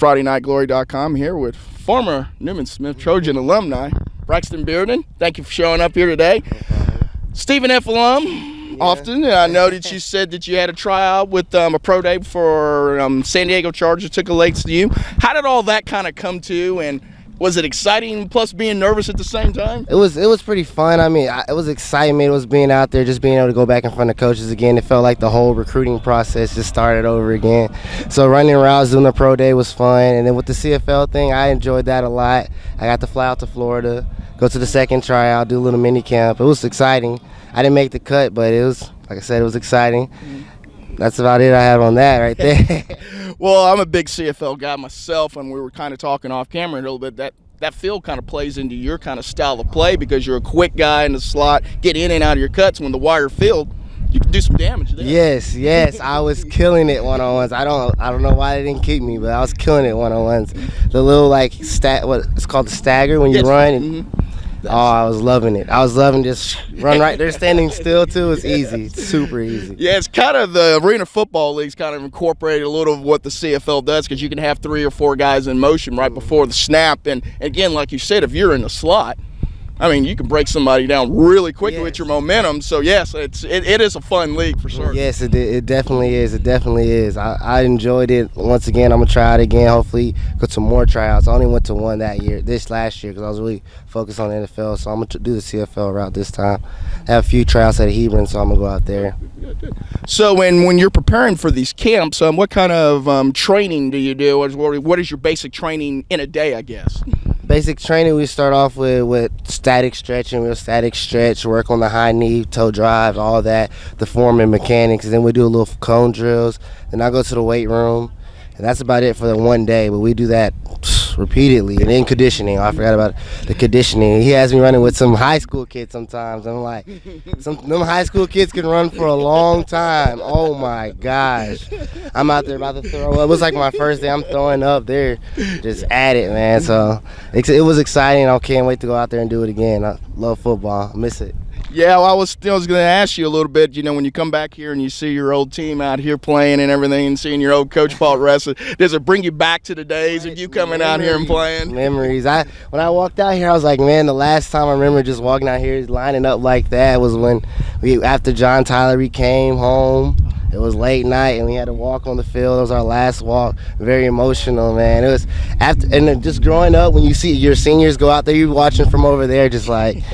FridayNightGlory.com here with former Newman Smith Trojan alumni, Braxton Beardon. Thank you for showing up here today. Stephen F. alum, often. I know that you said that you had a tryout with a pro day for San Diego Chargers, took a late to you. How did all that kind of come to, and was it exciting plus being nervous at the same time? It was pretty fun. I mean, it was excitement. It was being out there, just being able to go back in front of coaches again. It felt like the whole recruiting process just started over again. So running around doing the pro day was fun. And then with the CFL thing, I enjoyed that a lot. I got to fly out to Florida, go to the second tryout, do a little mini camp. It was exciting. I didn't make the cut, but it was, like I said, it was exciting. That's about it I have on that right there. Well, I'm a big CFL guy myself, and we were kind of talking off camera a little bit. That field kind of plays into your kind of style of play because you're a quick guy in the slot, get in and out of your cuts. When the wire field, you can do some damage there. Yes, I was killing it one-on-ones. I don't know why they didn't keep me, but I was killing it one-on-ones. The little what it's called, the stagger when you run. And, I was loving it. I was loving just run right there, standing still too. It's easy, it's super easy. Yeah, it's kind of the Arena Football League's kind of incorporated a little of what the CFL does because you can have 3 or 4 guys in motion right before the snap. And again, like you said, if you're in the slot, I mean, you can break somebody down really quickly with your momentum. So, yes, it is a fun league for sure. Yes, it definitely is. It definitely is. I enjoyed it. Once again, I'm going to try it again, hopefully go to more tryouts. I only went to one this last year because I was really focused on the NFL. So I'm going to do the CFL route this time. I have a few tryouts at Hebron, so I'm going to go out there. Good. So when you're preparing for these camps, what kind of training do you do? What is your basic training in a day, I guess? Basic training, we start off with static stretching. We'll static stretch, work on the high knee, toe drive, all that, the form and mechanics. And then we do a little cone drills. Then I go to the weight room. And that's about it for the one day. But we do that repeatedly. And then conditioning. I forgot about the conditioning. He has me running with some high school kids sometimes. I'm like, them high school kids can run for a long time. Oh, my gosh. I'm out there about to throw up. It was like my first day. I'm throwing up. They're just at it, man. So it was exciting. I can't wait to go out there and do it again. I love football. I miss it. Yeah, well, I was going to ask you a little bit, when you come back here and you see your old team out here playing and everything and seeing your old coach Paul wrestle, does it bring you back to the days of you coming out here and playing? Memories. When I walked out here, I was like, man, the last time I remember just walking out here lining up like that was when after John Tyler came home. It was late night and we had to walk on the field. It was our last walk. Very emotional, man. It was and just growing up, when you see your seniors go out there, you're watching from over there just like,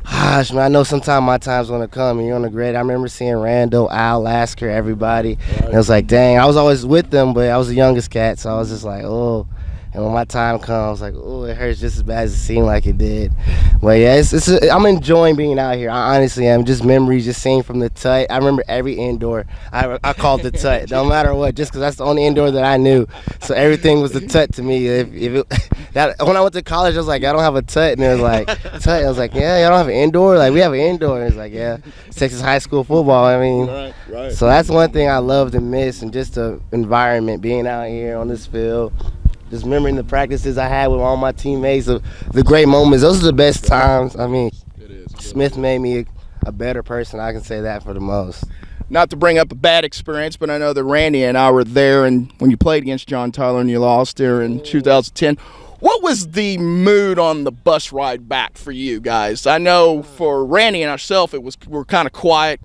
gosh, man, I know sometime my time's going to come and you're on the grid. I remember seeing Randall, Al, Lasker, everybody. And it was like, dang, I was always with them, but I was the youngest cat, so I was just like, oh. And when my time comes, like, oh, it hurts just as bad as it seemed like it did. But yeah, I'm enjoying being out here. I honestly am. Just memories, just seeing from the tut. I remember every indoor. I called the tut, no matter what, just because that's the only indoor that I knew. So everything was the tut to me. When I went to college, I was like, I don't have a tut, and it was like, tut. I was like, yeah, y'all don't have an indoor. Like, we have an indoor. And it's like, yeah, Texas high school football. I mean, right. So that's one thing I love and miss, and just the environment, being out here on this field. Just remembering the practices I had with all my teammates, the great moments. Those are the best times. I mean, Smith made me a better person. I can say that for the most. Not to bring up a bad experience, but I know that Randy and I were there, and when you played against John Tyler and you lost there in 2010, what was the mood on the bus ride back for you guys? I know for Randy and ourselves, we're kind of quiet,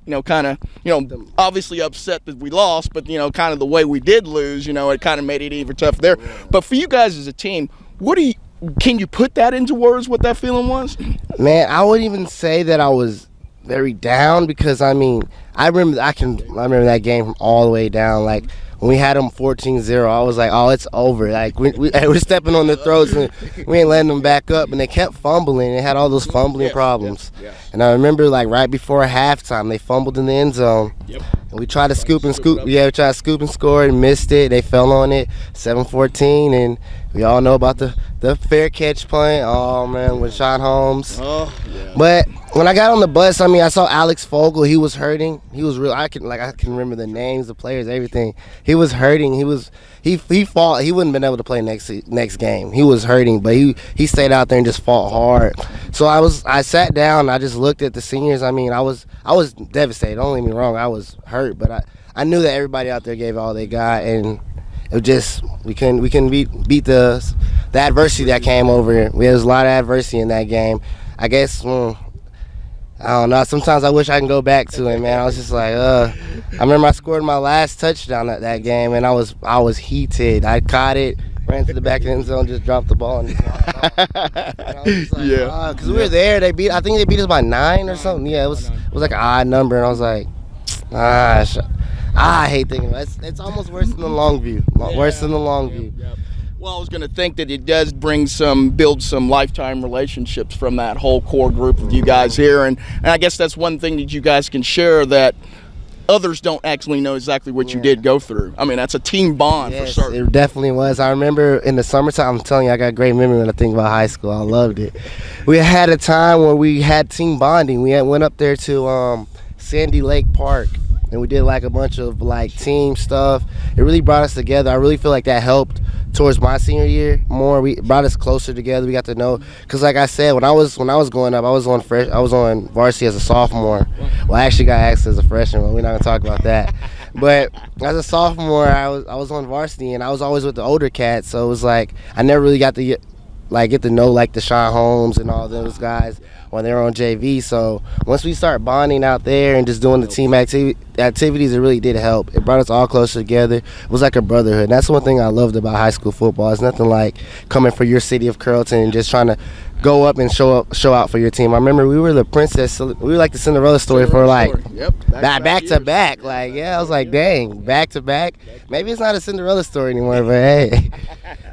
obviously upset that we lost, but kind of the way we did lose, it kind of made it even tougher there. But for you guys as a team, can you put that into words? What that feeling was? Man, I wouldn't even say that I was very down because I remember that game from all the way down. Like, when we had them 14-0, I was like, oh, it's over. Like, we're stepping on their throats, and we ain't letting them back up. And they kept fumbling. They had all those fumbling problems. Yes. And I remember, like, right before halftime, they fumbled in the end zone. Yep. And we tried to scoop and score. Yeah, we tried to scoop and score and missed it. They fell on it, 7-14. And we all know about the fair catch point. Oh, man, with Sean Holmes. Oh, yeah. But when I got on the bus, I saw Alex Fogel. He was hurting. He was real. I can remember the names, the players, everything. He was hurting. He fought. He wouldn't been able to play next game. He was hurting, but he stayed out there and just fought hard. So I sat down. And I just looked at the seniors. I was devastated. Don't get me wrong. I was hurt, but I knew that everybody out there gave all they got, and it just we couldn't beat the adversity that came over. We had a lot of adversity in that game. I guess I don't know. Sometimes I wish I can go back to it, man. I was just like, I remember I scored my last touchdown at that game, and I was heated. I caught it, ran to the back of the end zone, just dropped the ball, and just walked off. And I was just like, because we were there. I think they beat us by 9 or something. Yeah, it was like an odd number, and I was like, I hate thinking about it. It's almost worse than the long view. Worse than the long view. Well, I was going to think that it does build some lifetime relationships from that whole core group of you guys here, and I guess that's one thing that you guys can share that others don't actually know exactly what you did go through. I mean, that's a team bond for certain. It definitely was. I remember in the summertime, I'm telling you, I got a great memory when I think about high school. I loved it. We had a time where we had team bonding. We went up there to Sandy Lake Park, and we did like a bunch of like team stuff. It really brought us together. I really feel like that helped towards my senior year more. We brought us closer together. We got to know, because like I said, when I was growing up, I was on varsity as a sophomore. Well, I actually got asked as a freshman, but we're not gonna talk about that. But as a sophomore, I was on varsity, and I was always with the older cats. So it was like I never really got to get to know like the Deshaun Holmes and all those guys when they were on JV. So once we start bonding out there and just doing the team activities, it really did help. It brought us all closer together. It was like a brotherhood. And that's one thing I loved about high school football. It's nothing like coming for your city of Carrollton and just trying to go up and show out for your team. I remember we were like the Cinderella story for like back to back. Like, I was like, dang, back to back. Maybe it's not a Cinderella story anymore, but hey,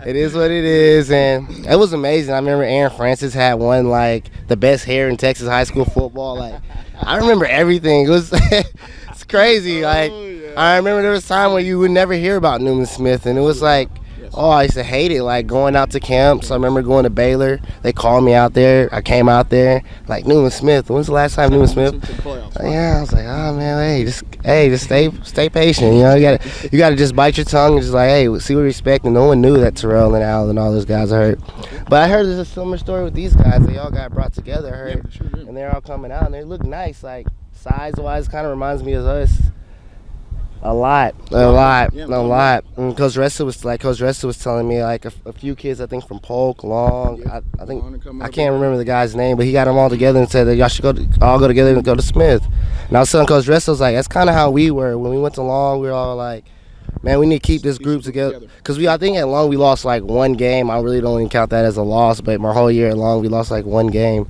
it is what it is. And it was amazing. I remember Aaron Francis had one like the best hair in Texas high school football. Like, I remember everything. It was it's crazy. Like, I remember there was a time where you would never hear about Newman Smith, and it was like, I used to hate it, like going out to camps. I remember going to Baylor. They called me out there. I came out there, like, Newman Smith. When's the last time Newman Smith? I was like, oh man, just stay patient. You know, you gotta just bite your tongue and just like, hey, see what respect. And no one knew that Terrell and Al and all those guys are hurt. But I heard there's a similar story with these guys. They all got brought together, I heard, and they're all coming out and they look nice. Like, size-wise, kind of reminds me of us. A lot. And Coach Ressa was telling me like a few kids, I think from Polk, Long. I think I can't remember the guy's name, but he got them all together and said that y'all should all go together and go to Smith. And I was telling Coach Ressa, I was like, that's kind of how we were when we went to Long. We were all like, man, we need to keep this group together. Because I think at Long we lost like one game. I really don't even count that as a loss, but my whole year at Long we lost like one game.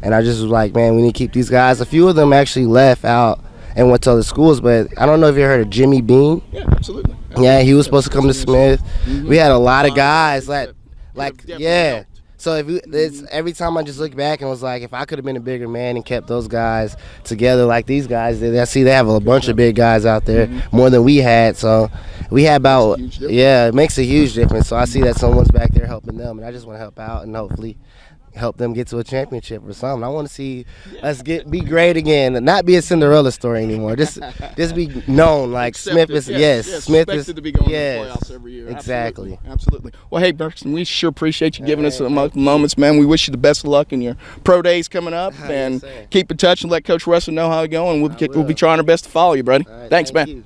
And I just was like, man, we need to keep these guys. A few of them actually left out and went to other schools, but I don't know if you heard of Jimmy Bean. Yeah, absolutely. Yeah, he was supposed to come to Smith. We had a lot of guys So every time I just look back and was like, if I could have been a bigger man and kept those guys together like these guys did. I see they have a bunch of big guys out there, more than we had. So we had about it makes a huge difference. So I see that someone's back there helping them, and I just want to help out and hopefully help them get to a championship or something. I want to see us be great again, and not be a Cinderella story anymore. Just be known like Smith is. Smith is to be going to the playoffs every year. Exactly. Absolutely. Well, hey, Braxton, we sure appreciate you giving us some moments, man. We wish you the best of luck in your pro days coming up, and keep in touch and let Coach Russell know how it's going. We'll be trying our best to follow you, buddy. Right, Thanks, man. You.